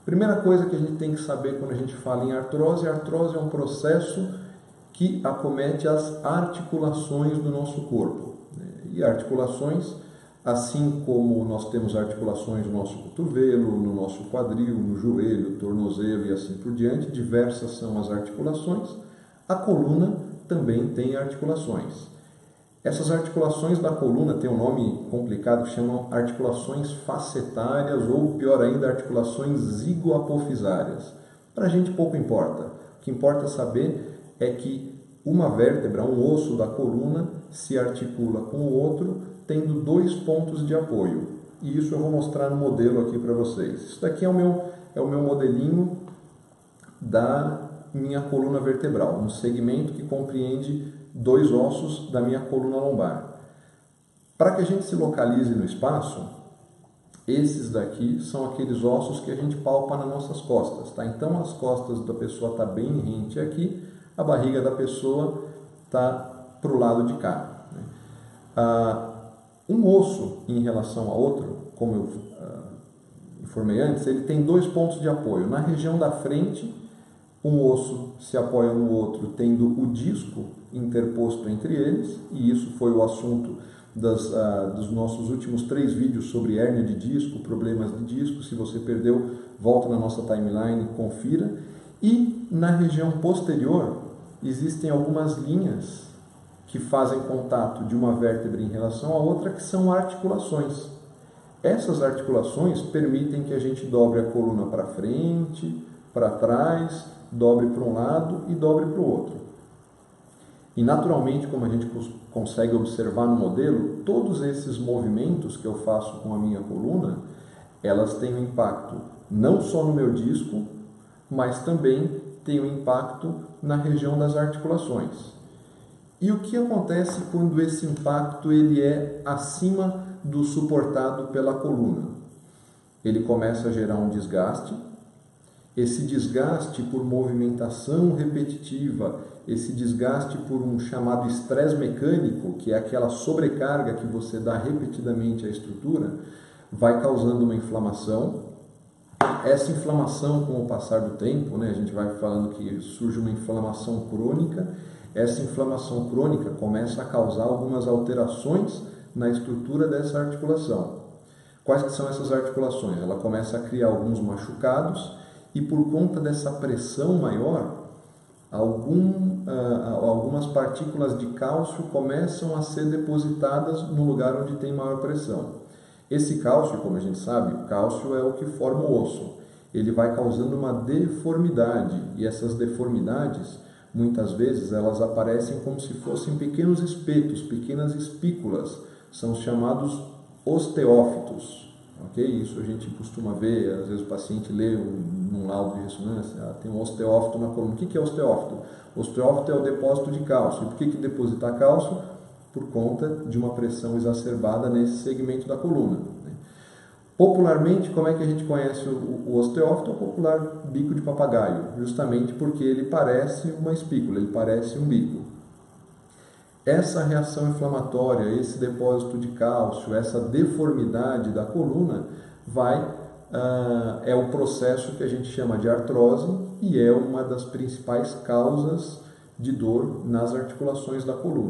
Primeira coisa que a gente tem que saber quando a gente fala em artrose é um processo que acomete as articulações do nosso corpo. E articulações, assim como nós temos articulações no nosso cotovelo, no nosso quadril, no joelho, tornozelo e assim por diante, diversas são as articulações, a coluna também tem articulações. Essas articulações da coluna têm um nome complicado que chamam articulações facetárias ou, pior ainda, articulações zigoapofisárias. Para a gente pouco importa. O que importa saber é que uma vértebra, um osso da coluna, se articula com o outro, tendo dois pontos de apoio. E isso eu vou mostrar no modelo aqui para vocês. Isso daqui é o meu modelinho da minha coluna vertebral, um segmento que compreende dois ossos da minha coluna lombar. Para que a gente se localize no espaço, esses daqui são aqueles ossos que a gente palpa nas nossas costas, tá? Então as costas da pessoa está bem rente aqui, a barriga da pessoa está para o lado de cá, né? Um osso em relação a outro, como eu informei antes, ele tem dois pontos de apoio. Na região da frente, um osso se apoia no outro, tendo o disco interposto entre eles, e isso foi o assunto dos nossos últimos 3 vídeos sobre hérnia de disco, problemas de disco. Se você perdeu, volta na nossa timeline, confira. E na região posterior existem algumas linhas que fazem contato de uma vértebra em relação à outra, que são articulações. Essas articulações permitem que a gente dobre a coluna para frente, para trás, dobre para um lado e dobre para o outro. E naturalmente, como a gente consegue observar no modelo, todos esses movimentos que eu faço com a minha coluna, elas têm um impacto não só no meu disco, mas também têm um impacto na região das articulações. E o que acontece quando esse impacto ele é acima do suportado pela coluna? Ele começa a gerar um desgaste. Esse desgaste por movimentação repetitiva, esse desgaste por um chamado estresse mecânico, que é aquela sobrecarga que você dá repetidamente à estrutura, vai causando uma inflamação. Essa inflamação, com o passar do tempo, né, a gente vai falando que surge uma inflamação crônica. Essa inflamação crônica começa a causar algumas alterações na estrutura dessa articulação. Quais que são essas articulações? Ela começa a criar alguns machucados, e por conta dessa pressão maior, algumas partículas de cálcio começam a ser depositadas no lugar onde tem maior pressão. Esse cálcio, como a gente sabe, o cálcio é o que forma o osso. Ele vai causando uma deformidade, e essas deformidades, muitas vezes, elas aparecem como se fossem pequenos espetos, pequenas espículas. São os chamados osteófitos. Okay? Isso a gente costuma ver, às vezes o paciente lê num laudo de ressonância, tem um osteófito na coluna. O que é osteófito? Osteófito é o depósito de cálcio. E por que depositar cálcio? Por conta de uma pressão exacerbada nesse segmento da coluna. Popularmente, como é que a gente conhece o osteófito? O popular bico de papagaio, justamente porque ele parece uma espícula, ele parece um bico. Essa reação inflamatória, esse depósito de cálcio, essa deformidade da coluna é o processo que a gente chama de artrose e é uma das principais causas de dor nas articulações da coluna.